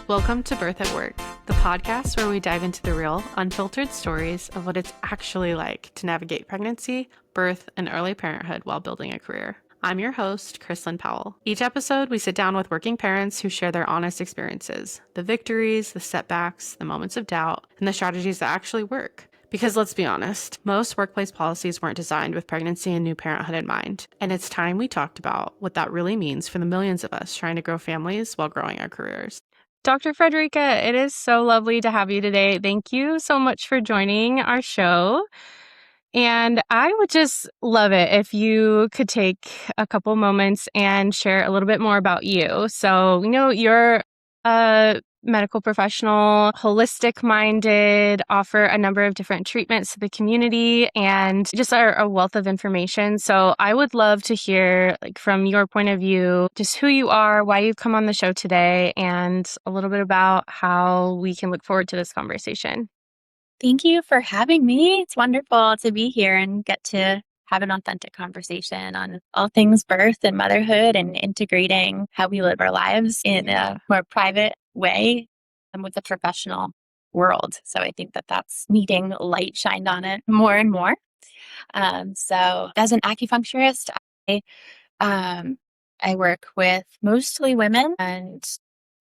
Welcome to Birth at Work, the podcast where we dive into the real, unfiltered stories of what it's actually like to navigate pregnancy, birth, and early parenthood while building a career. I'm your host, Kristlyn Powell. Each episode, we sit down with working parents who share their honest experiences, the victories, the setbacks, the moments of doubt, and the strategies that actually work. Because let's be honest, most workplace policies weren't designed with pregnancy and new parenthood in mind. And it's time we talked about what that really means for the millions of us trying to grow families while growing our careers. Dr. Frederica, it is so lovely to have you today. Thank you so much for joining our show. And I would just love it if you could take a couple moments and share a little bit more about you. So, we know you're a medical professional, holistic minded, offer a number of different treatments to the community, and just are a wealth of information. So I would love to hear, from your point of view, just who you are, why you've come on the show today, and a little bit about how we can look forward to this conversation. Thank you for having me. It's wonderful to be here and get to have an authentic conversation on all things birth and motherhood and integrating how we live our lives in a more private way with the professional world. So I think that that's needing light shined on it more and more. So as an acupuncturist, I work with mostly women, and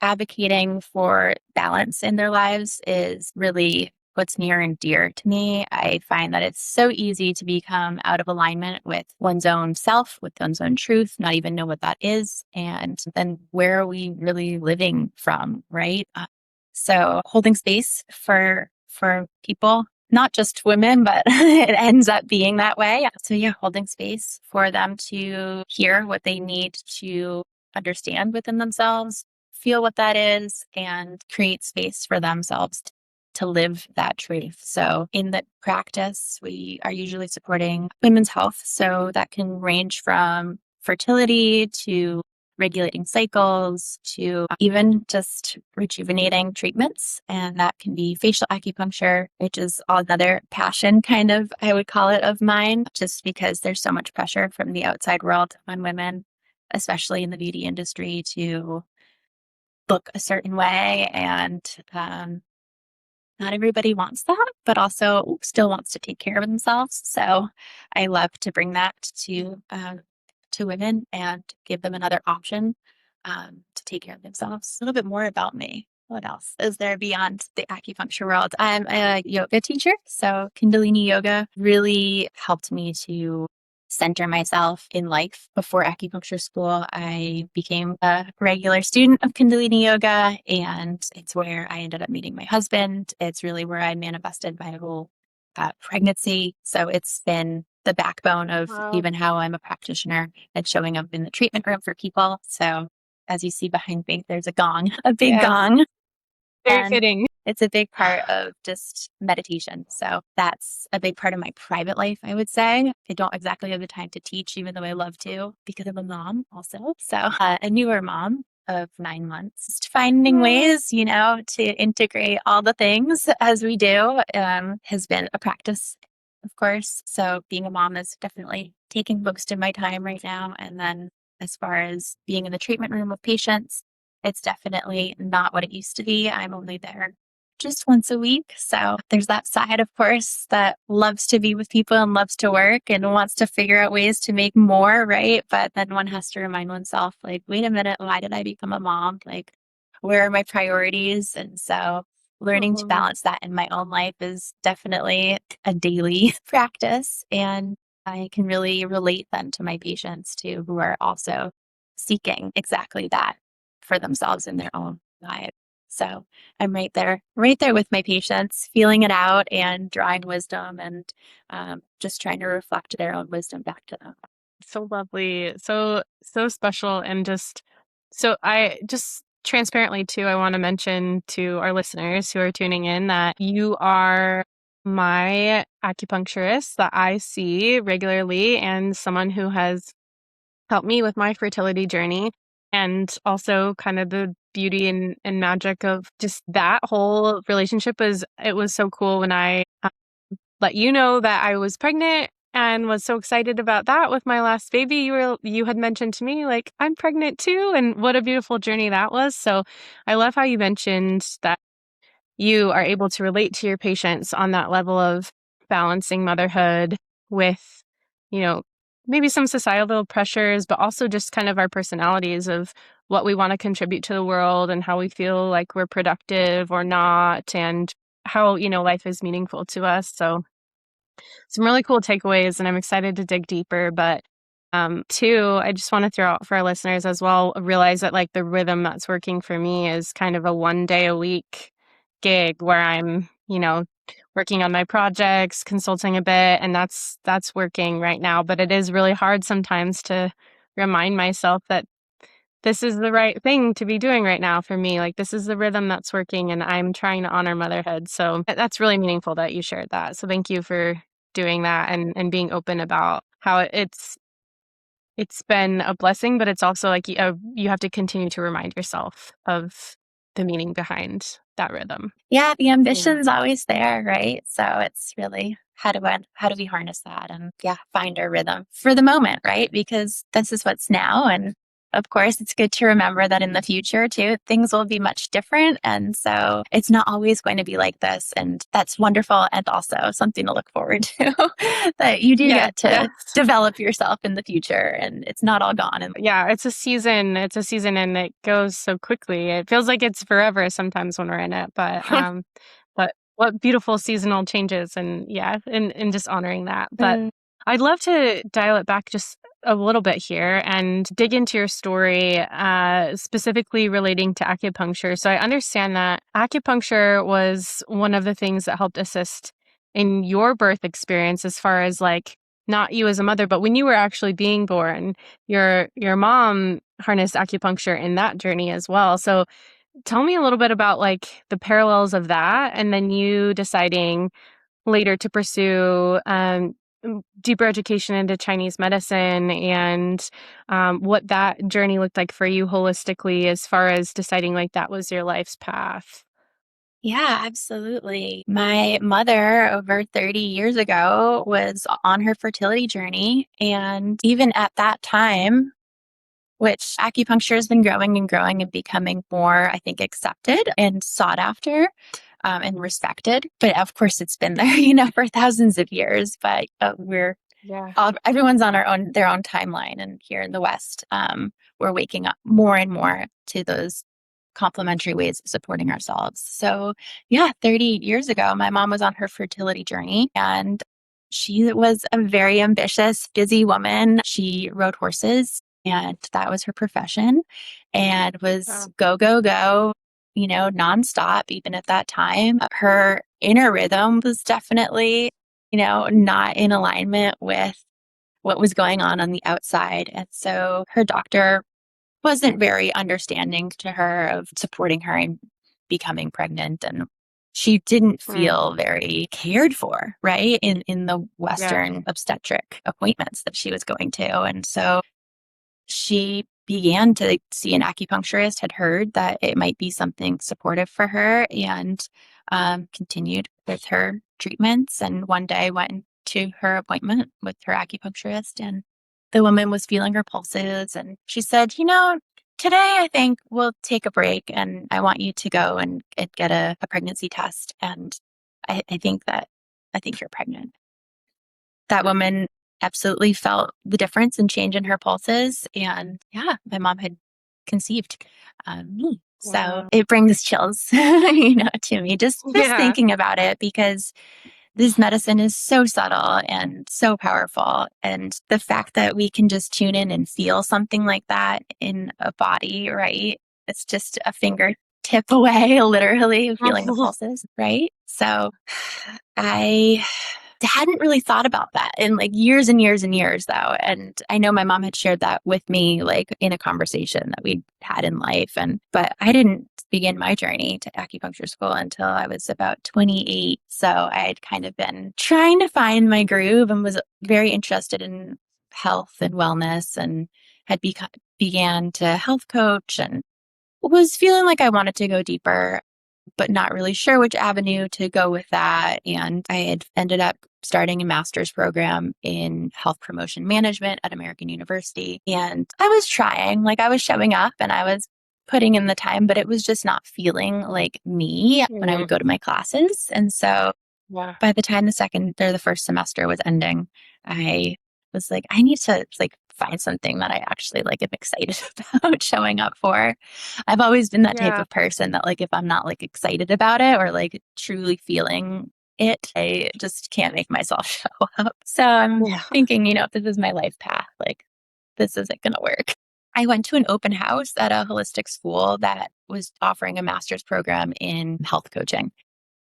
advocating for balance in their lives is really what's near and dear to me. I find that it's so easy to become out of alignment with one's own self, with one's own truth, not even know what that is. And then where are we really living from, right? So holding space for people, not just women, but it ends up being that way. So yeah, holding space for them to hear what they need to understand within themselves, feel what that is, and create space for themselves to live that truth. So in the practice, we are usually supporting women's health. So that can range from fertility to regulating cycles to even just rejuvenating treatments. And that can be facial acupuncture, which is another passion kind of, I would call it, of mine, just because there's so much pressure from the outside world on women, especially in the beauty industry, to look a certain way. And not everybody wants that, but also still wants to take care of themselves. So I love to bring that to women and give them another option to take care of themselves. A little bit more about me. What else is there beyond the acupuncture world? I'm a yoga teacher, so Kundalini yoga really helped me to center myself in life. Before acupuncture school, I became a regular student of Kundalini yoga, and it's where I ended up meeting my husband. It's really where I manifested my whole pregnancy. So it's been the backbone of even how I'm a practitioner and showing up in the treatment room for people. So as you see behind me, there's a gong, a big gong. Very fitting. It's a big part of just meditation. So that's a big part of my private life, I would say. I don't exactly have the time to teach, even though I love to, because I'm a mom also. So a newer mom of 9 months, just finding ways, to integrate all the things as we do has been a practice, of course. So being a mom is definitely taking most of my time right now. And then as far as being in the treatment room with patients, it's definitely not what it used to be. I'm only there just once a week. So there's that side, of course, that loves to be with people and loves to work and wants to figure out ways to make more, right? But then one has to remind oneself, wait a minute, why did I become a mom? Where are my priorities? And so learning to balance that in my own life is definitely a daily practice. And I can really relate then to my patients too, who are also seeking exactly that for themselves in their own lives. So I'm right there with my patients, feeling it out and drawing wisdom and just trying to reflect their own wisdom back to them. So lovely. So special. And just transparently too, I want to mention to our listeners who are tuning in that you are my acupuncturist that I see regularly and someone who has helped me with my fertility journey, and also kind of the beauty and magic of just that whole relationship. It was so cool when I let you know that I was pregnant and was so excited about that with my last baby. You had mentioned to me, like, I'm pregnant too, and what a beautiful journey that was. So I love how you mentioned that you are able to relate to your patients on that level of balancing motherhood with, you know, maybe some societal pressures, but also just kind of our personalities of what we want to contribute to the world and how we feel like we're productive or not, and how, life is meaningful to us. So some really cool takeaways, and I'm excited to dig deeper. But two, I just want to throw out for our listeners as well, realize that like the rhythm that's working for me is kind of a 1 day a week gig where I'm, working on my projects, consulting a bit, and that's working right now. But it is really hard sometimes to remind myself that this is the right thing to be doing right now for me. Like, this is the rhythm that's working, and I'm trying to honor motherhood. So that's really meaningful that you shared that. So thank you for doing that and being open about how it's been a blessing, but it's also like you have to continue to remind yourself of the meaning behind that rhythm. Yeah, the Yeah. ambition's always there, right? So it's really how do we harness that and find our rhythm for the moment, right? Because this is what's now. And of course, it's good to remember that in the future too, things will be much different. And so it's not always going to be like this. And that's wonderful and also something to look forward to that you do Yes, get to yes. develop yourself in the future and it's not all gone. And Yeah, it's a season. It's a season and it goes so quickly. It feels like it's forever sometimes when we're in it. But what beautiful seasonal changes, and yeah, and just honoring that. But Mm, I'd love to dial it back just a little bit here and dig into your story, specifically relating to acupuncture. So I understand that acupuncture was one of the things that helped assist in your birth experience, as far as like not you as a mother, but when you were actually being born, your mom harnessed acupuncture in that journey as well. So tell me a little bit about like the parallels of that, and then you deciding later to pursue deeper education into Chinese medicine, and what that journey looked like for you holistically, as far as deciding like that was your life's path. yeah, absolutely. My mother, over 30 years ago, was on her fertility journey. And even at that time, which acupuncture has been growing and growing and becoming more, I think, accepted and sought after and respected. But of course, it's been there, for thousands of years. But Yeah. everyone's on their own timeline. And here in the West, we're waking up more and more to those complementary ways of supporting ourselves. So, yeah, 30 years ago, my mom was on her fertility journey and she was a very ambitious, busy woman. She rode horses and that was her profession and was Wow. go, go, go, nonstop, even at that time. Her inner rhythm was definitely, not in alignment with what was going on the outside. And so her doctor wasn't very understanding to her of supporting her in becoming pregnant, and she didn't Mm, feel very cared for, right? In the yeah. Western obstetric appointments that she was going to. And so she began to see an acupuncturist, had heard that it might be something supportive for her, and continued with her treatments. And one day went to her appointment with her acupuncturist, and the woman was feeling her pulses. And she said, today I think we'll take a break and I want you to go and get a pregnancy test. And I think you're pregnant. That woman absolutely felt the difference and change in her pulses. And yeah, my mom had conceived me. So Wow. it brings chills, to me just Yeah. thinking about it because this medicine is so subtle and so powerful. And the fact that we can just tune in and feel something like that in a body, right? It's just a fingertip away, literally feeling the pulses, right? So I hadn't really thought about that in like years and years and years though. And I know my mom had shared that with me like in a conversation that we had in life. But I didn't begin my journey to acupuncture school until I was about 28. So I had kind of been trying to find my groove and was very interested in health and wellness and had began to health coach and was feeling like I wanted to go deeper but not really sure which avenue to go with that. And I had ended up starting a master's program in health promotion management at American University. And I was trying, like I was showing up and I was putting in the time, but it was just not feeling like me when I would go to my classes. And so Yeah. by the time the second or the first semester was ending, I was like, I need to like find something that I actually like am excited about showing up for. I've always been that type Yeah. of person that like if I'm not like excited about it or like truly feeling it, I just can't make myself show up. So I'm Yeah. thinking, if this is my life path, like this isn't going to work. I went to an open house at a holistic school that was offering a master's program in health coaching.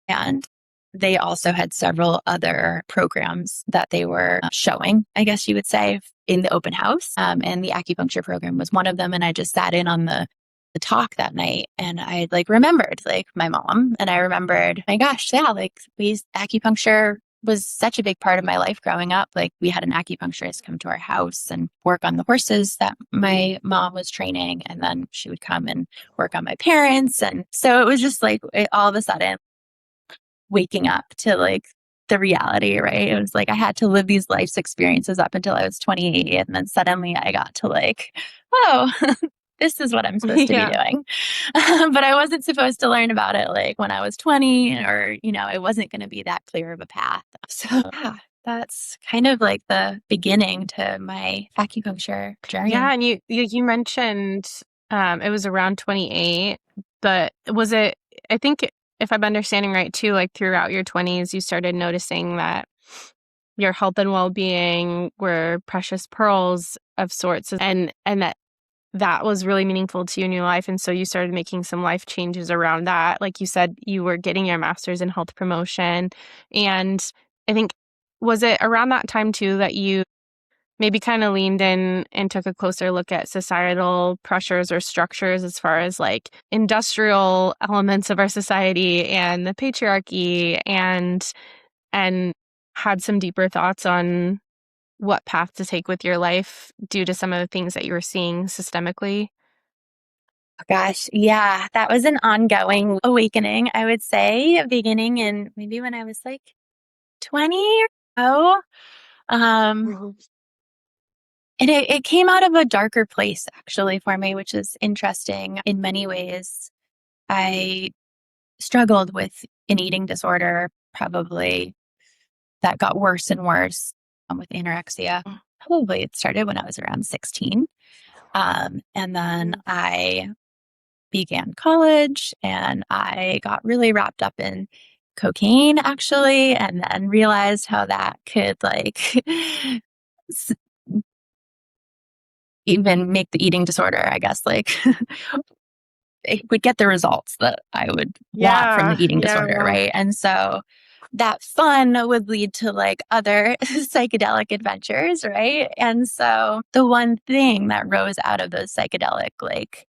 And they also had several other programs that they were showing, I guess you would say, in the open house. And the acupuncture program was one of them. And I just sat in on the talk that night and I like remembered like my mom and I remembered, my gosh, yeah, like acupuncture was such a big part of my life growing up. Like we had an acupuncturist come to our house and work on the horses that my mom was training. And then she would come and work on my parents. And so it was just like all of a sudden, waking up to like the reality, right? It was like I had to live these life experiences up until I was 28. And then suddenly I got to like, oh, this is what I'm supposed to be Yeah. doing. But I wasn't supposed to learn about it like when I was 20 or, it wasn't going to be that clear of a path. So, yeah, that's kind of like the beginning to my acupuncture Yeah. journey. And you mentioned it was around 28, but was it, I think if I'm understanding right too, like throughout your 20s, you started noticing that your health and well-being were precious pearls of sorts, and that was really meaningful to you in your life. And so you started making some life changes around that. Like you said, you were getting your master's in health promotion. And I think, was it around that time too that you maybe kind of leaned in and took a closer look at societal pressures or structures as far as like industrial elements of our society and the patriarchy, and had some deeper thoughts on what path to take with your life due to some of the things that you were seeing systemically? Gosh, yeah, that was an ongoing awakening, I would say, beginning in maybe when I was like 20 or so. Um, Mhm. and it came out of a darker place actually for me, which is interesting in many ways. I struggled with an eating disorder, probably that got worse and worse with anorexia. Probably it started when I was around 16. And then I began college and I got really wrapped up in cocaine actually, and then realized how that could like s- even make the eating disorder, I guess, like it would get the results that I would want from Yeah, the eating yeah, disorder, right? And so that fun would lead to like other psychedelic adventures, right? And so the one thing that rose out of those psychedelic like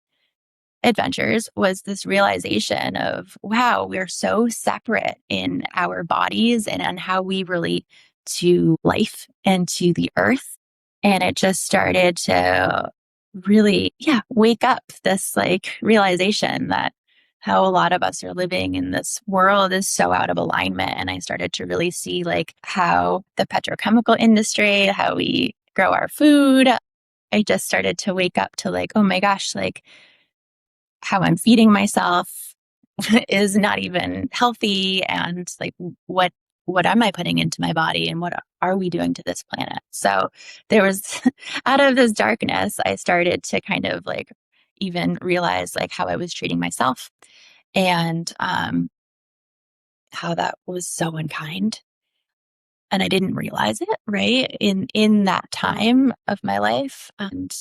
adventures was this realization of, wow, we're so separate in our bodies and on how we relate to life and to the earth. And it just started to really, yeah, wake up this like realization that how a lot of us are living in this world is so out of alignment. And I started to really see like how the petrochemical industry, how we grow our food. I just started to wake up to like, oh my gosh, like how I'm feeding myself is not even healthy, and like what am I putting into my body and what are we doing to this planet? So there was out of this darkness I started to kind of like even realize like how I was treating myself, and how that was so unkind, and I didn't realize it right in that yeah. time of my life. And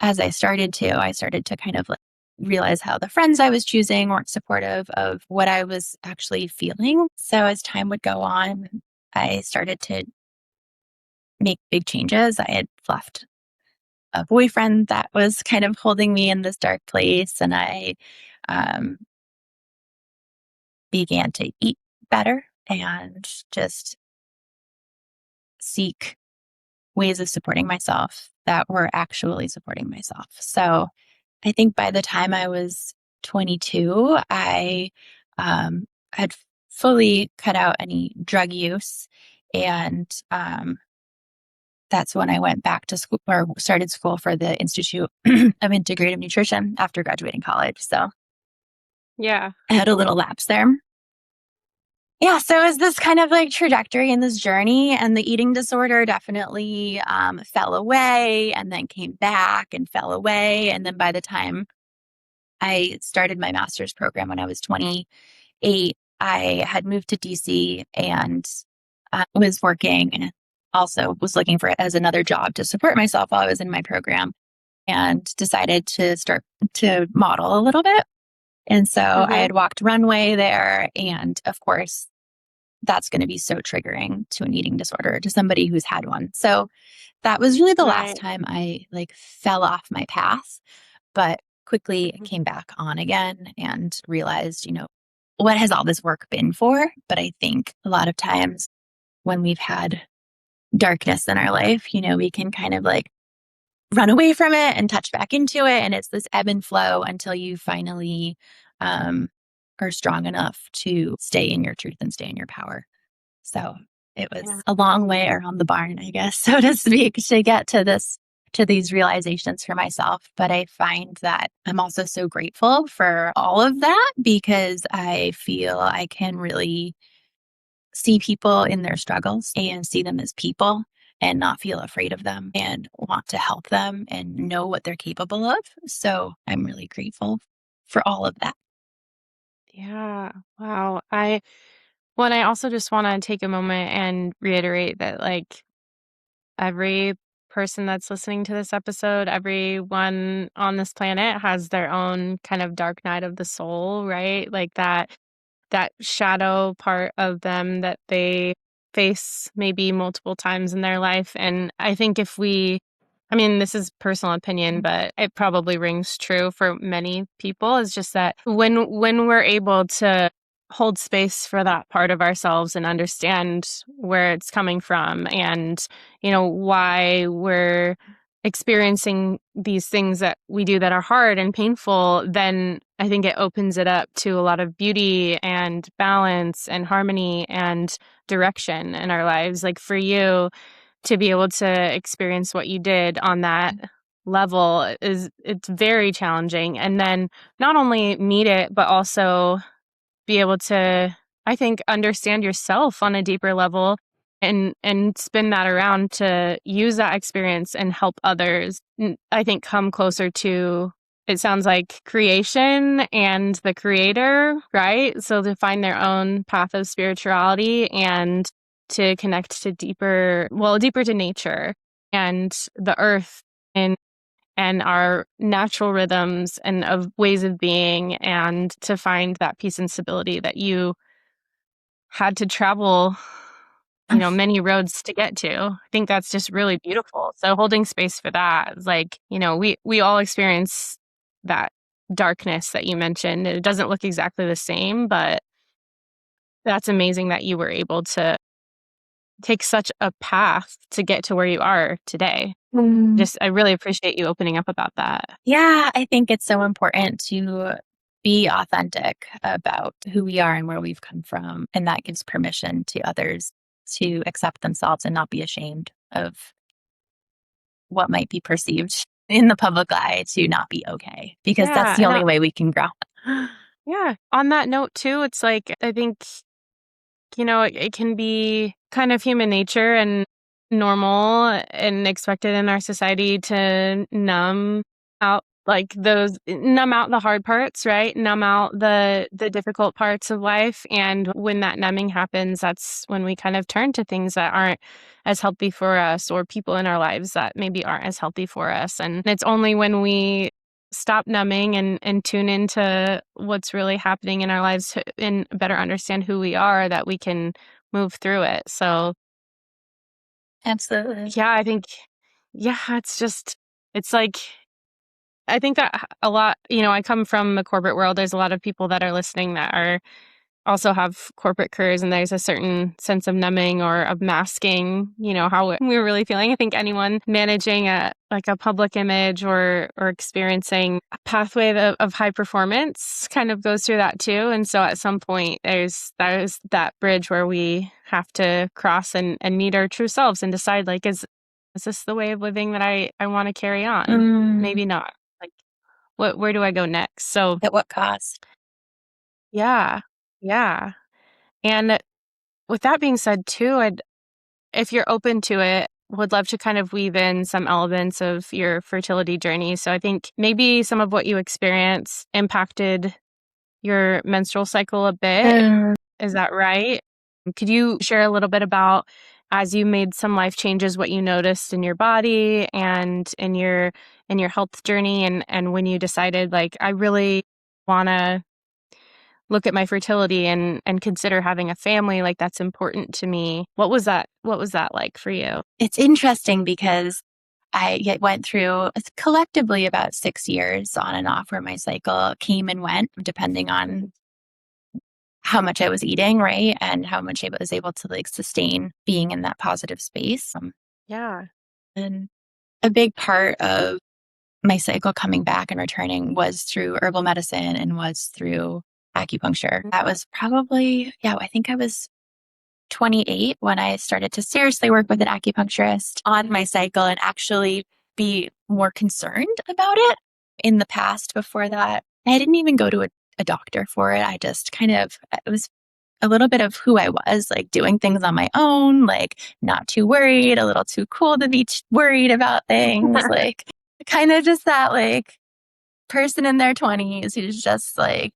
as I started to kind of like realize how the friends I was choosing weren't supportive of what I was actually feeling. So as time would go on, I started to make big changes. I had left a boyfriend that was kind of holding me in this dark place, and I um, began to eat better and just seek ways of supporting myself that were actually supporting myself. So I think by the time I was 22, I had fully cut out any drug use. And that's when I went back to school or started school for the Institute of Integrative Nutrition after graduating college. So Yeah. I had a little lapse there. Yeah, so it was this kind of like trajectory in this journey, and the eating disorder definitely fell away and then came back and fell away. And then by the time I started my master's program when I was 28, I had moved to DC and was working and also was looking for it as another job to support myself while I was in my program, and decided to start to model a little bit. And so I Mm-hmm. had walked runway there. And of course, that's going to be so triggering to an eating disorder, to somebody who's had one. So that was really the last Right. time I like fell off my path, but quickly came back on again and realized, what has all this work been for? But I think a lot of times when we've had darkness in our life, we can kind of like run away from it and touch back into it. And it's this ebb and flow until you finally um, are strong enough to stay in your truth and stay in your power. So it was Yeah. a long way around the barn, I guess, so to speak, to get to these realizations for myself. But I find that I'm also so grateful for all of that, because I feel I can really see people in their struggles and see them as people and not feel afraid of them and want to help them and know what they're capable of. So I'm really grateful for all of that. Yeah. Wow. I also just want to take a moment and reiterate that, like, every person that's listening to this episode, everyone on this planet has their own kind of dark night of the soul, right? Like that shadow part of them that they face maybe multiple times in their life. And I think I mean, this is personal opinion, but it probably rings true for many people, is just that when we're able to hold space for that part of ourselves and understand where it's coming from, and why we're experiencing these things that we do that are hard and painful, then I think it opens it up to a lot of beauty and balance and harmony and direction in our lives. Like, for you to be able to experience what you did on that level, it's very challenging. And then not only meet it, but also be able to, I think, understand yourself on a deeper level, and spin that around to use that experience and help others. I think come closer to, it sounds like, creation and the creator, right? So to find their own path of spirituality and to connect to deeper to nature and the earth, and our natural rhythms and of ways of being, and to find that peace and stability that you had to travel, many roads to get to. I think that's just really beautiful. So holding space for that is like, we all experience that darkness that you mentioned. It doesn't look exactly the same, but that's amazing that you were able to take such a path to get to where you are today. I really appreciate you opening up about that. Yeah, I think it's so important to be authentic about who we are and where we've come from. And that gives permission to others to accept themselves and not be ashamed of what might be perceived in the public eye to not be okay, because that's Yeah. the only way we can grow. Yeah. On that note too, it's like, I think, it can be kind of human nature and normal and expected in our society to numb out the hard parts, right? Numb out the difficult parts of life. And when that numbing happens, that's when we kind of turn to things that aren't as healthy for us, or people in our lives that maybe aren't as healthy for us. And it's only when we stop numbing and tune into what's really happening in our lives and better understand who we are, that we can move through it. So Absolutely. yeah, I think, yeah, it's like, I think that a lot, I come from the corporate world. There's a lot of people that are listening that are also have corporate careers, and there's a certain sense of numbing or of masking, how we're really feeling. I think anyone managing a public image or experiencing a pathway of high performance kind of goes through that too. And so at some point there's that bridge where we have to cross and meet our true selves and decide, like, is this the way of living that I want to carry on? Maybe not. Like, where do I go next? So At what cost? yeah. Yeah. And with that being said too, if you're open to it, would love to kind of weave in some elements of your fertility journey. So I think maybe some of what you experienced impacted your menstrual cycle a bit. Is that right? Could you share a little bit about, as you made some life changes, what you noticed in your body and in your health journey, and when you decided, like, I really want to look at my fertility and consider having a family, like, that's important to me. What was that like for you? It's interesting because I went through collectively about 6 years on and off where my cycle came and went, depending on how much I was eating, right? And how much I was able to like sustain being in that positive space. Yeah. And a big part of my cycle coming back and returning was through herbal medicine and was through acupuncture. That was probably, I think I was 28 when I started to seriously work with an acupuncturist on my cycle and actually be more concerned about it. In the past, before that, I didn't even go to a doctor for it. I just it was a little bit of who I was, like doing things on my own, like not too worried, a little too cool to be worried about things, like kind of just that like person in their 20s who's just like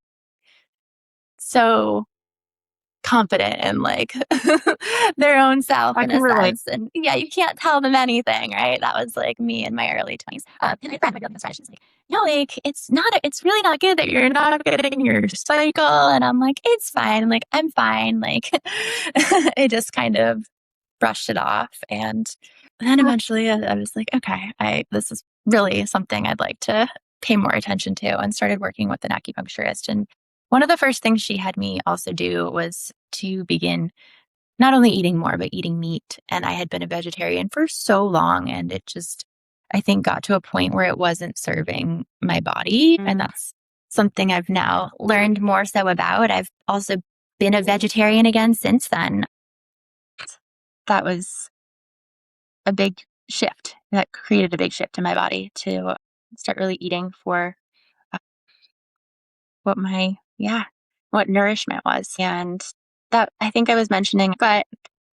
so confident in like their own self I in can a relate. sense. And you can't tell them anything, right? That was like me in my early 20s. And my friend, my girlfriend, she's like, no, like it's really not good that you're not getting your cycle. And I'm like, it's fine. Like, I'm fine. Like, I just kind of brushed it off. And then eventually I was like, okay, this is really something I'd like to pay more attention to, and started working with an acupuncturist. And one of the first things she had me also do was to begin not only eating more, but eating meat. And I had been a vegetarian for so long, and it just, I think, got to a point where it wasn't serving my body. And that's something I've now learned more so about. I've also been a vegetarian again since then. That was a big shift. That created a big shift in my body to start really eating for uh, what what nourishment was. And that, I think I was mentioning, but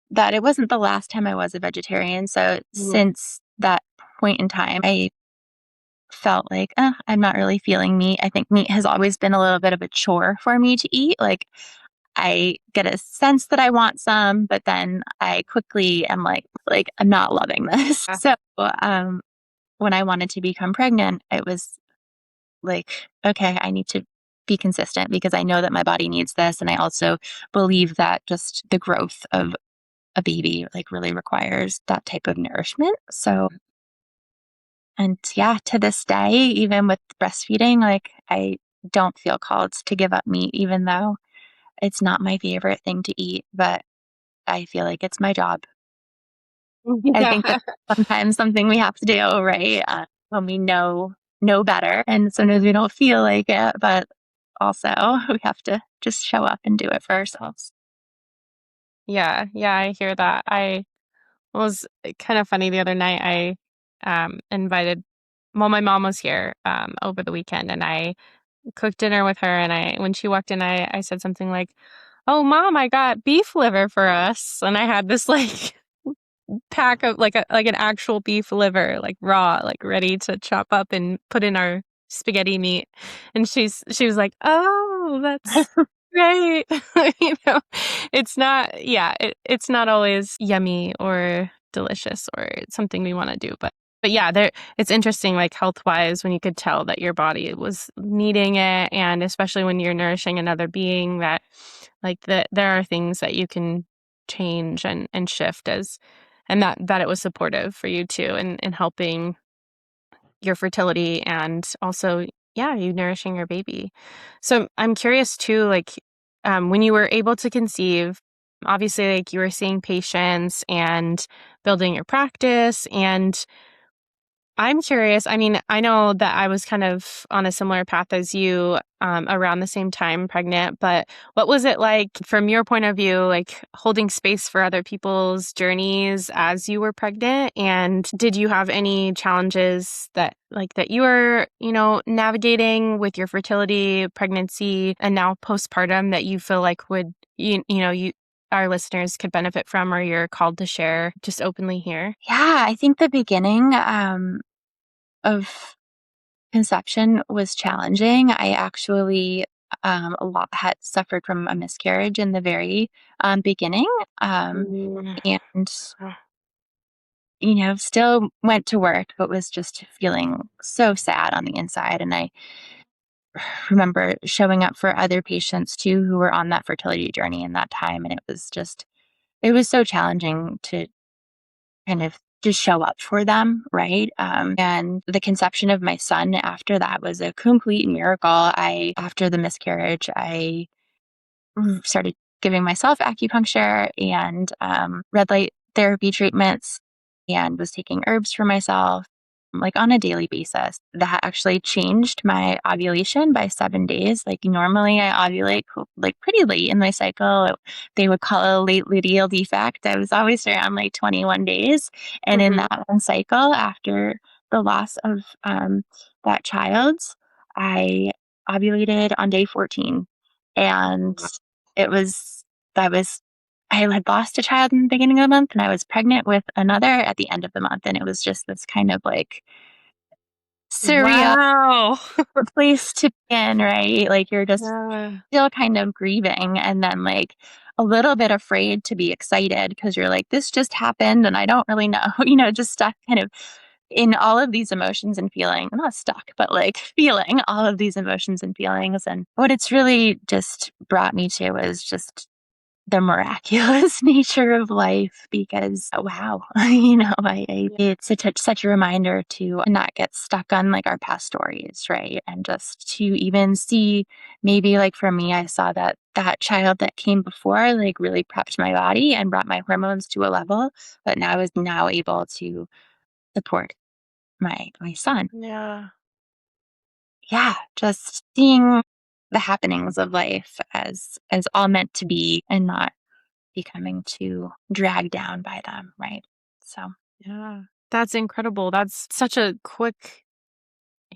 that it wasn't the last time I was a vegetarian. So since that point in time, I felt like, I'm not really feeling meat. I think meat has always been a little bit of a chore for me to eat. Like, I get a sense that I want some, but then I quickly am like I'm not loving this. So, when I wanted to become pregnant, it was like, okay, I need to be consistent because I know that my body needs this. And I also believe that just the growth of a baby like really requires that type of nourishment. So, and yeah, to this day, even with breastfeeding, like I don't feel called to give up meat, even though it's not my favorite thing to eat, but I feel like it's my job. I think Yeah. that's sometimes something we have to do, right? When we know better, and sometimes we don't feel like it, but also we have to just show up and do it for ourselves. Yeah. Yeah. I hear that. I was kind of funny the other night. I invited, well, my mom was here over the weekend, and I cooked dinner with her. And when she walked in, I said something like, "Oh, Mom, I got beef liver for us." And I had this like pack of like an actual beef liver, like raw, like ready to chop up and put in our spaghetti meat. And she was like, "Oh, that's great." You know, it's not, it's not always yummy or delicious or something we want to do, but yeah, it's interesting, like health wise, when you could tell that your body was needing it, and especially when you're nourishing another being, that like there are things that you can change and shift, and that it was supportive for you too, in helping your fertility, and also, yeah, you nourishing your baby. So I'm curious too, like, when you were able to conceive, obviously, like you were seeing patients and building your practice. And I'm curious. I mean, I know that I was kind of on a similar path as you around the same time pregnant, but what was it like from your point of view, like holding space for other people's journeys as you were pregnant? And did you have any challenges that you were, navigating with your fertility, pregnancy, and now postpartum that you feel like would, our listeners could benefit from or you're called to share just openly here? Yeah, I think the beginning of conception was challenging. I actually a lot had suffered from a miscarriage in the very beginning, Mm. and still went to work, but was just feeling so sad on the inside. And I remember showing up for other patients too who were on that fertility journey in that time, and it was so challenging to kind of just show up for them, right? And the conception of my son after that was a complete miracle. After the miscarriage, I started giving myself acupuncture and red light therapy treatments and was taking herbs for myself like on a daily basis. That actually changed my ovulation by 7 days. Like normally I ovulate like pretty late in my cycle. They would call it a late luteal defect. I was always around like 21 days. And in Mhm. that one cycle, after the loss of that child, I ovulated on day 14. And it was that was I had lost a child in the beginning of the month, and I was pregnant with another at the end of the month, and it was just this kind of, like, surreal Wow. place to be in, right? Like, you're just Yeah. still kind of grieving and then, like, a little bit afraid to be excited because 'cause you're like, "This just happened, and I don't really know," just stuck kind of in all of these emotions and feeling not stuck, but, like, feeling all of these emotions and feelings, and what it's really just brought me to is just the miraculous nature of life because wow, Yeah. it's such a reminder to not get stuck on like our past stories, right? And just to even see maybe like for me, I saw that child that came before like really prepped my body and brought my hormones to a level, but now is now able to support my son. Yeah. Yeah, just seeing the happenings of life as all meant to be and not becoming too dragged down by them, right? So, Yeah. That's incredible. That's such a quick,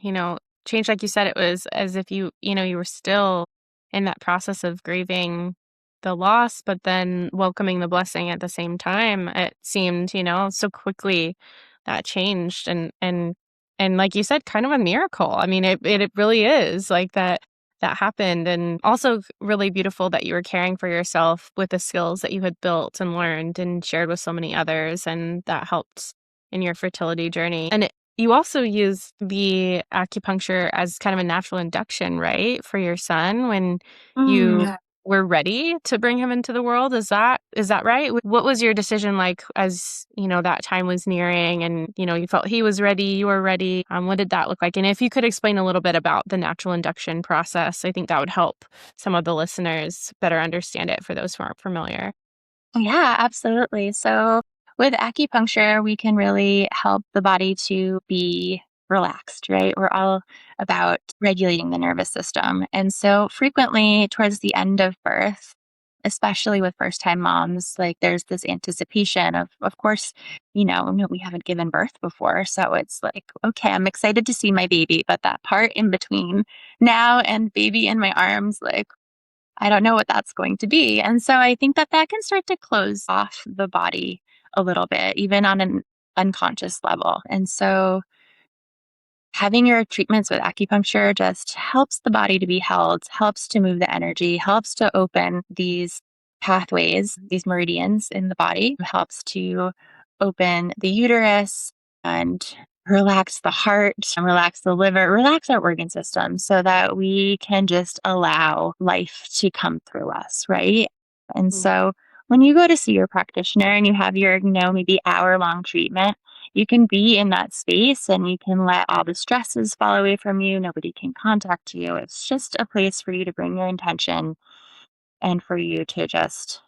you know, change. Like you said, it was as if you were still in that process of grieving the loss, but then welcoming the blessing at the same time. It seemed, so quickly that changed and like you said, kind of a miracle. I mean, it really is like that happened. And also really beautiful that you were caring for yourself with the skills that you had built and learned and shared with so many others. And that helped in your fertility journey. And you also use the acupuncture as kind of a natural induction, right, for your son when you yeah. were ready to bring him into the world. Is that right? What was your decision like as, that time was nearing and, you felt he was ready, you were ready? What did that look like? And if you could explain a little bit about the natural induction process, I think that would help some of the listeners better understand it for those who aren't familiar. Yeah, absolutely. So, with acupuncture, we can really help the body to be relaxed, right? We're all about regulating the nervous system. And so, frequently towards the end of birth, especially with first time moms, like there's this anticipation of course, no, we haven't given birth before. So it's like, okay, I'm excited to see my baby. But that part in between now and baby in my arms, like, I don't know what that's going to be. And so I think that can start to close off the body a little bit, even on an unconscious level. And so having your treatments with acupuncture just helps the body to be held, helps to move the energy, helps to open these pathways, these meridians in the body, helps to open the uterus and relax the heart, and relax the liver, relax our organ system so that we can just allow life to come through us, right? And Mm. so when you go to see your practitioner and you have your, maybe hour-long treatment, you can be in that space and you can let all the stresses fall away from you. Nobody can contact you. It's just a place for you to bring your intention and for you to just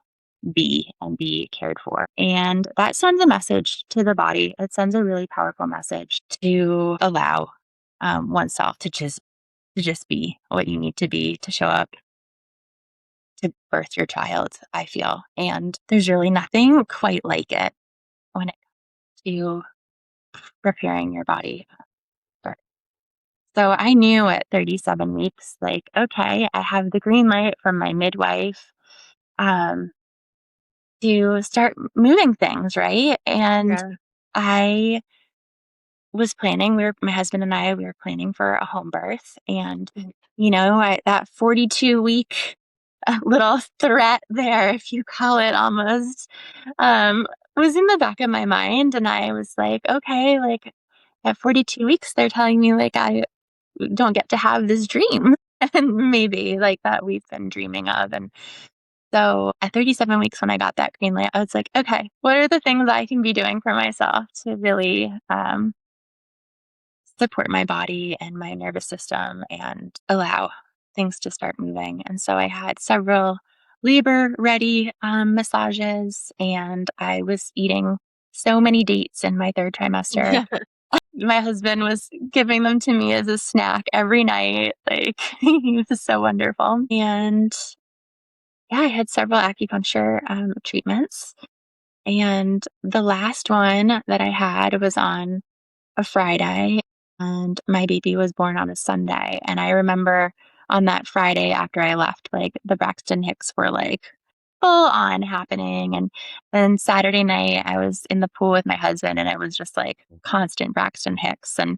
be and be cared for. And that sends a message to the body. It sends a really powerful message to allow oneself to just be what you need to be to show up to birth your child, I feel. And there's really nothing quite like it when it comes to preparing your body for. So I knew at 37 weeks, like, okay, I have the green light from my midwife um, to start moving things, right? And Yeah. I was planning, my husband and I, we were planning for a home birth. And, that 42-week little threat there, if you call it almost, was in the back of my mind. And I was like, okay, like at 42 weeks, they're telling me like I don't get to have this dream and maybe like that we've been dreaming of. And so at 37 weeks, when I got that green light, I was like, okay, what are the things I can be doing for myself to really support my body and my nervous system and allow things to start moving? And so I had several labor ready massages, and I was eating so many dates in my third trimester. My husband was giving them to me as a snack every night. Like, he was so wonderful. And yeah, I had several acupuncture treatments. And the last one that I had was on a Friday, and my baby was born on a Sunday. And I remember on that Friday after I left, like the Braxton Hicks were like full on happening. And then Saturday night, I was in the pool with my husband, and it was just like constant Braxton Hicks. And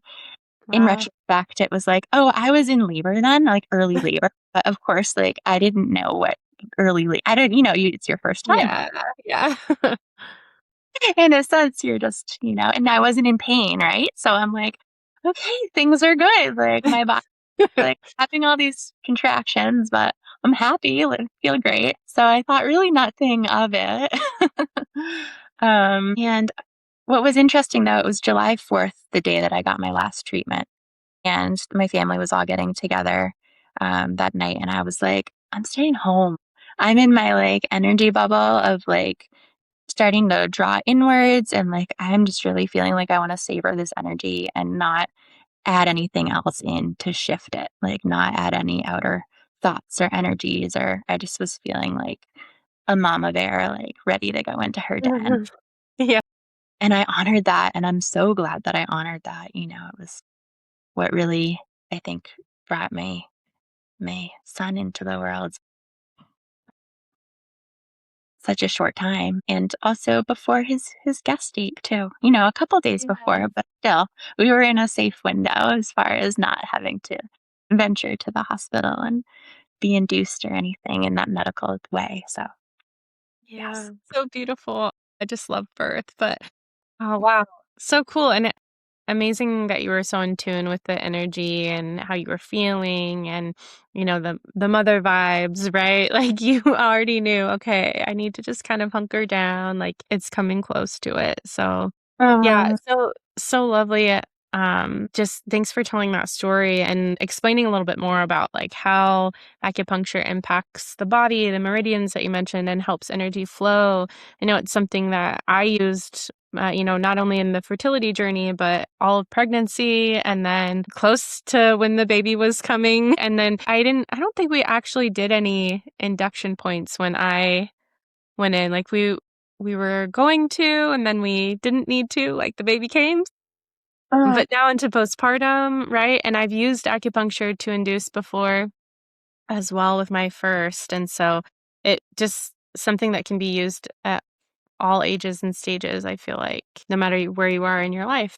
in Wow. retrospect, it was like, oh, I was in labor then, like early labor. But of course, like I didn't know what I didn't, it's your first time. Yeah. Yeah. In a sense, you're just, and I wasn't in pain, right? So I'm like, okay, things are good. Like my body, like having all these contractions, but I'm happy, like feel great. So I thought really nothing of it. And what was interesting though, it was July 4th, the day that I got my last treatment, and my family was all getting together that night. And I was like, I'm staying home. I'm in my like energy bubble of like starting to draw inwards, and like I'm just really feeling like I want to savor this energy and not add anything else in to shift it, like not add any outer thoughts or energies. Or I just was feeling like a mama bear, like ready to go into her den. Yeah. And I honored that, and I'm so glad that I honored that. It was what really, I think, brought my son into the world such a short time, and also before his guest date too, a couple days Yeah. before, but still, we were in a safe window as far as not having to venture to the hospital and be induced or anything in that medical way. So, Yeah. yes. So beautiful. I just love birth, but oh wow. So cool. And amazing that you were so in tune with the energy and how you were feeling and the mother vibes, right? Like you already knew, okay, I need to just kind of hunker down, like it's coming close to it. So yeah, Um, so lovely. Just thanks for telling that story and explaining a little bit more about like how acupuncture impacts the body, the meridians that you mentioned, and helps energy flow. I know it's something that I used, not only in the fertility journey, but all of pregnancy and then close to when the baby was coming. And then I don't think we actually did any induction points when I went in. Like we were going to, and then we didn't need to, like the baby came. uh, But now into postpartum, right? And I've used acupuncture to induce before as well with my first. And so it just something that can be used at all ages and stages, I feel like, no matter where you are in your life.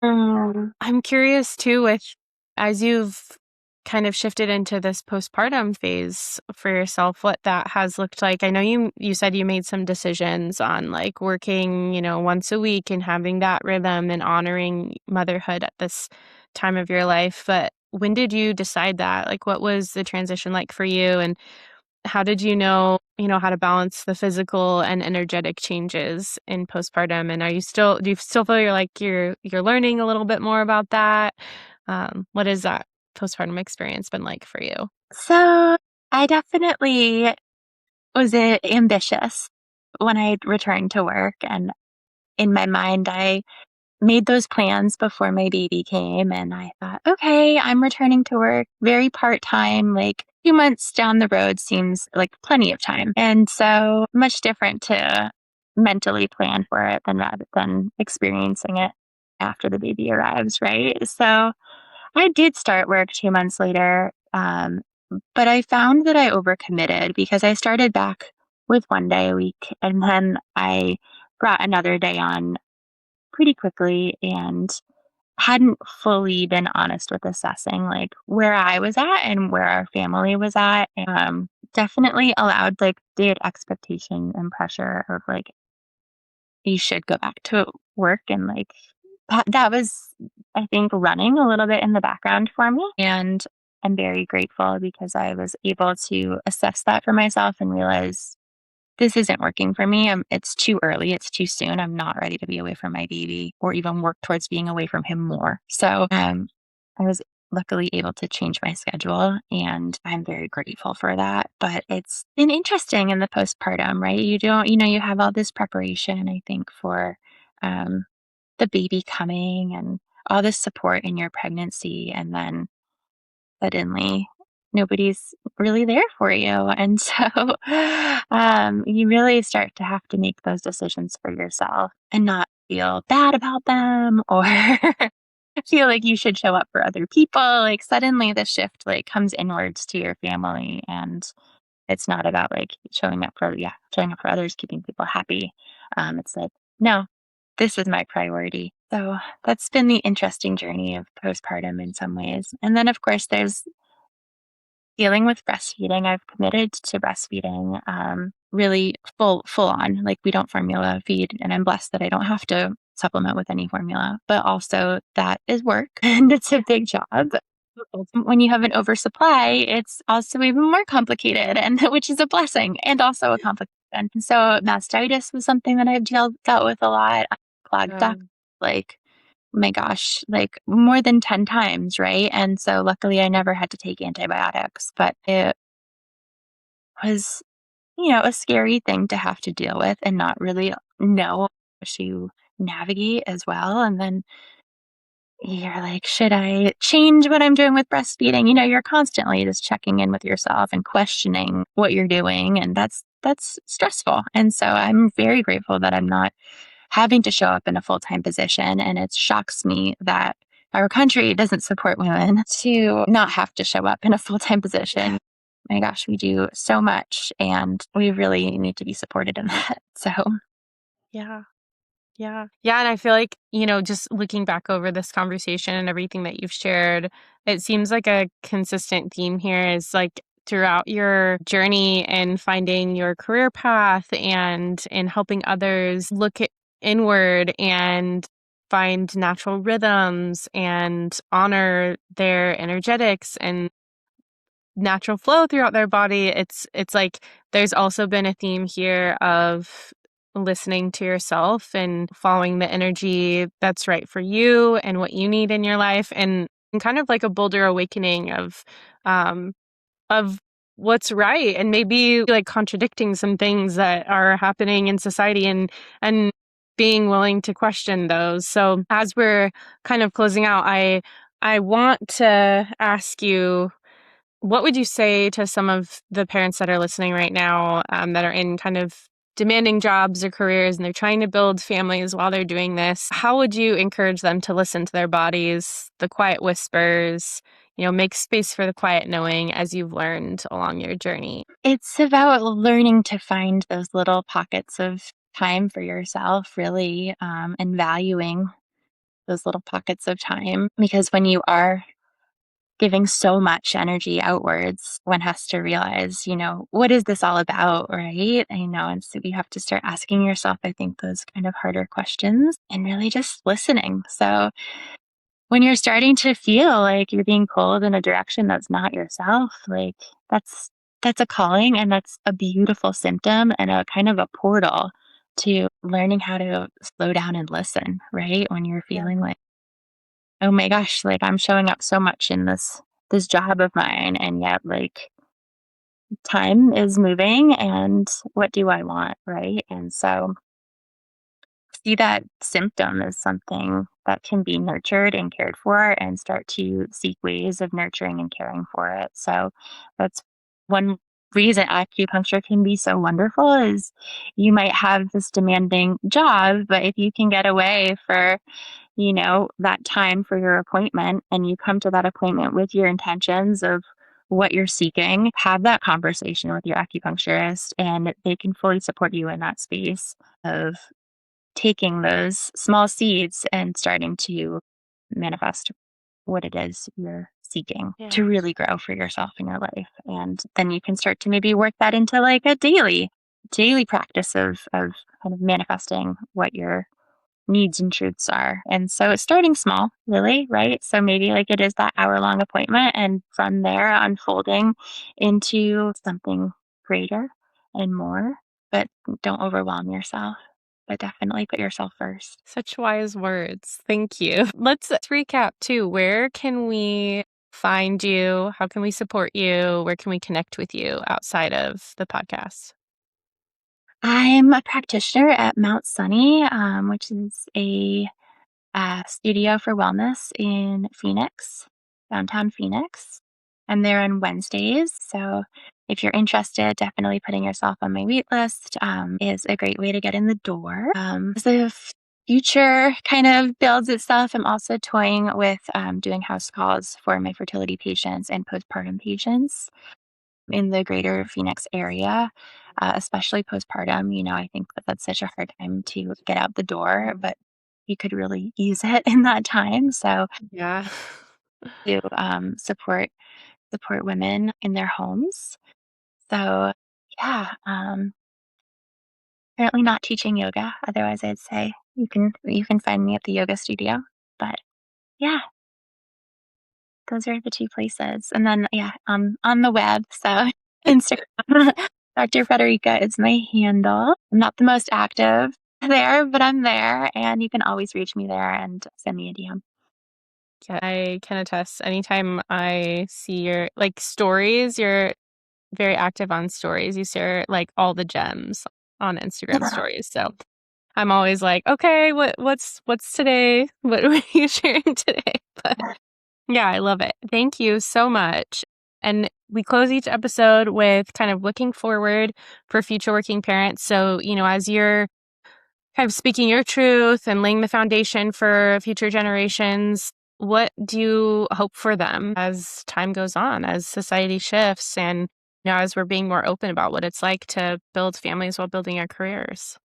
um, I'm curious too, with as you've kind of shifted into this postpartum phase for yourself, what that has looked like. I know you said you made some decisions on like working, once a week and having that rhythm and honoring motherhood at this time of your life. But when did you decide that? Like what was the transition like for you? And how did how to balance the physical and energetic changes in postpartum? And do you still feel you're learning a little bit more about that? What has that postpartum experience been like for you? so I definitely was ambitious when I returned to work. And in my mind, I made those plans before my baby came. And I thought, okay, I'm returning to work very part time, like 2 months down the road seems like plenty of time. And so much different to mentally plan for it than rather than experiencing it after the baby arrives, right? So I did start work 2 months later. But I found that I overcommitted because I started back with 1 day a week and then I brought another day on pretty quickly and hadn't fully been honest with assessing like where I was at and where our family was at. Definitely allowed like the expectation and pressure of like you should go back to work and like that was I think running a little bit in the background for me. And I'm very grateful because I was able to assess that for myself and realize this isn't working for me. It's too early. It's too soon. I'm not ready to be away from my baby or even work towards being away from him more. So I was luckily able to change my schedule and I'm very grateful for that. But it's been interesting in the postpartum, right? You have all this preparation, I think, for um, the baby coming and all this support in your pregnancy. And then suddenly nobody's really there for you. And so you really start to have to make those decisions for yourself and not feel bad about them or feel like you should show up for other people. Like suddenly the shift like comes inwards to your family and it's not about like showing up for others, keeping people happy. It's like, no, this is my priority. So that's been the interesting journey of postpartum in some ways. And then of course there's dealing with breastfeeding. I've committed to breastfeeding, really full on. Like we don't formula feed, and I'm blessed that I don't have to supplement with any formula. But also that is work, and it's a big job. When you have an oversupply, it's also even more complicated, and which is a blessing and also a complication. And so mastitis was something that I've dealt with a lot. Clogged duct, Um, like my gosh, like more than 10 times, right? And so luckily I never had to take antibiotics, but it was, a scary thing to have to deal with and not really know how to navigate as well. And then you're like, should I change what I'm doing with breastfeeding? You're constantly just checking in with yourself and questioning what you're doing. And that's stressful. And so I'm very grateful that I'm not having to show up in a full-time position. And it shocks me that our country doesn't support women to not have to show up in a full-time position. My gosh, we do so much and we really need to be supported in that. So yeah. Yeah. Yeah. And I feel like, just looking back over this conversation and everything that you've shared, it seems like a consistent theme here is like throughout your journey and finding your career path and in helping others inward and find natural rhythms and honor their energetics and natural flow throughout their body. It's like there's also been a theme here of listening to yourself and following the energy that's right for you and what you need in your life and kind of like a bolder awakening of what's right and maybe like contradicting some things that are happening in society and being willing to question those. So as we're kind of closing out, I want to ask you, what would you say to some of the parents that are listening right now, that are in kind of demanding jobs or careers and they're trying to build families while they're doing this? How would you encourage them to listen to their bodies, the quiet whispers, make space for the quiet knowing as you've learned along your journey? it's about learning to find those little pockets of time for yourself, really, and valuing those little pockets of time because when you are giving so much energy outwards, one has to realize, what is this all about, right? And so you have to start asking yourself, I think, those kind of harder questions and really just listening. So when you're starting to feel like you're being pulled in a direction that's not yourself, like that's a calling and that's a beautiful symptom and a kind of a portal to learning how to slow down and listen, right? When you're Yeah. feeling like, oh my gosh, like I'm showing up so much in this job of mine and yet like time is moving and what do I want, right? And so see that symptom as something that can be nurtured and cared for and start to seek ways of nurturing and caring for it. So that's one reason acupuncture can be so wonderful is you might have this demanding job, but if you can get away for, that time for your appointment and you come to that appointment with your intentions of what you're seeking, have that conversation with your acupuncturist and they can fully support you in that space of taking those small seeds and starting to manifest what it is you're seeking Yeah. to really grow for yourself in your life. And then you can start to maybe work that into like a daily practice of kind of manifesting what your needs and truths are. And so it's starting small, really, right? So maybe like it is that hour-long appointment and from there unfolding into something greater and more, but don't overwhelm yourself, but definitely put yourself first. Such wise words. Thank you. Let's recap too. Where can we find you? How can we support you? Where can we connect with you outside of the podcast? I'm a practitioner at Mount Sunny, which is a studio for wellness in Phoenix, downtown Phoenix. I'm there on Wednesdays. So if you're interested, definitely putting yourself on my wait list is a great way to get in the door. As the future kind of builds itself, I'm also toying with doing house calls for my fertility patients and postpartum patients in the greater Phoenix area, especially postpartum. I think that that's such a hard time to get out the door, but you could really use it in that time. So Yeah. to support women in their homes. So yeah, currently not teaching yoga. Otherwise, I'd say you can find me at the yoga studio. But yeah, those are the two places. And then yeah, on the web. So Instagram. Dr. Frederica is my handle. I'm not the most active there, but I'm there and you can always reach me there and send me a DM. Yeah, I can attest. Anytime I see your stories, you're very active on stories. You share all the gems on Instagram stories. So I'm always like, okay, what's today? What are you sharing today? But yeah, I love it. Thank you so much. And we close each episode with kind of looking forward for future working parents. So, as you're kind of speaking your truth and laying the foundation for future generations, what do you hope for them as time goes on, as society shifts, and as we're being more open about what it's like to build families while building our careers?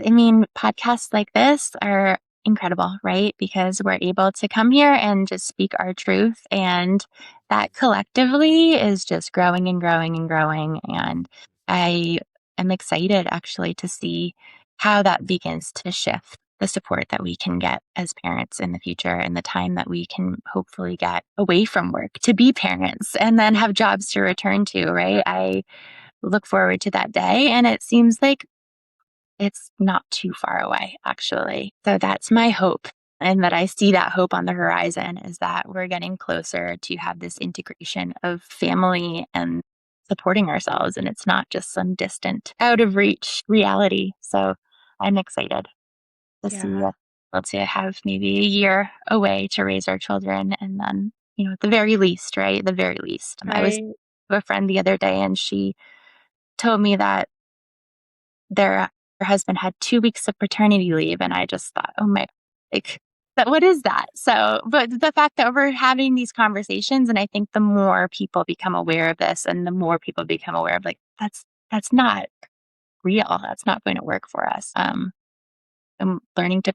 I mean, podcasts like this are incredible, right? Because we're able to come here and just speak our truth. And that collectively is just growing and growing and growing. And I am excited actually to see how that begins to shift the support that we can get as parents in the future and the time that we can hopefully get away from work to be parents and then have jobs to return to, right? I look forward to that day. And it seems like it's not too far away, actually. So that's my hope. And that I see that hope on the horizon is that we're getting closer to have this integration of family and supporting ourselves. And it's not just some distant, out of reach reality. So I'm excited to see Yeah. us able to have maybe a year away to raise our children. And then, at the very least, right? The very least. I was Right. with a friend the other day and she told me that their her husband had 2 weeks of paternity leave, and I just thought, "Oh my," like, that what is that? So, but the fact that we're having these conversations, and I think the more people become aware of this and the more people become aware of, like, that's not real, that's not going to work for us. And learning to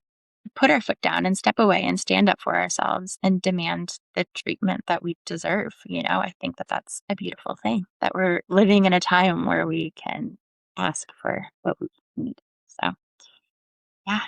put our foot down and step away and stand up for ourselves and demand the treatment that we deserve. I think that that's a beautiful thing that we're living in a time where we can ask for what we need. So, yeah.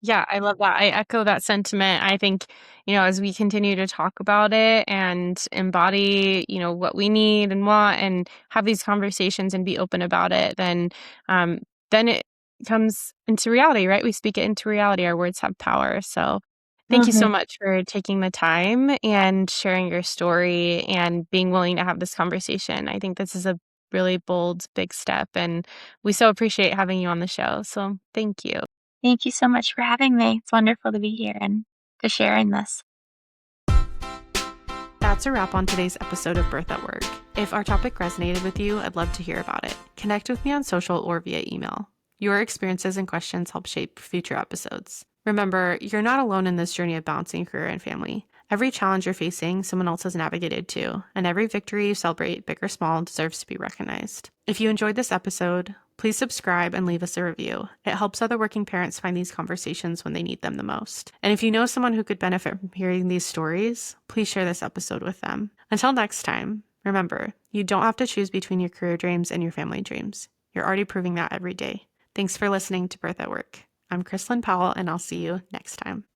Yeah, I love that. I echo that sentiment. I think, as we continue to talk about it and embody, what we need and want and have these conversations and be open about it, then it comes into reality, right? We speak it into reality. Our words have power. So Thank you so much for taking the time and sharing your story and being willing to have this conversation. I think this is a really bold, big step, and we so appreciate having you on the show. So thank you. Thank you so much for having me. It's wonderful to be here and to share in this. That's a wrap on today's episode of Birth at Work. If our topic resonated with you, I'd love to hear about it. Connect with me on social or via email. Your experiences and questions help shape future episodes. Remember, you're not alone in this journey of balancing career and family. Every challenge you're facing, someone else has navigated too, and every victory you celebrate, big or small, deserves to be recognized. If you enjoyed this episode, please subscribe and leave us a review. It helps other working parents find these conversations when they need them the most. And if you know someone who could benefit from hearing these stories, please share this episode with them. Until next time, remember, you don't have to choose between your career dreams and your family dreams. You're already proving that every day. Thanks for listening to Birth at Work. I'm Chrislyn Powell, and I'll see you next time.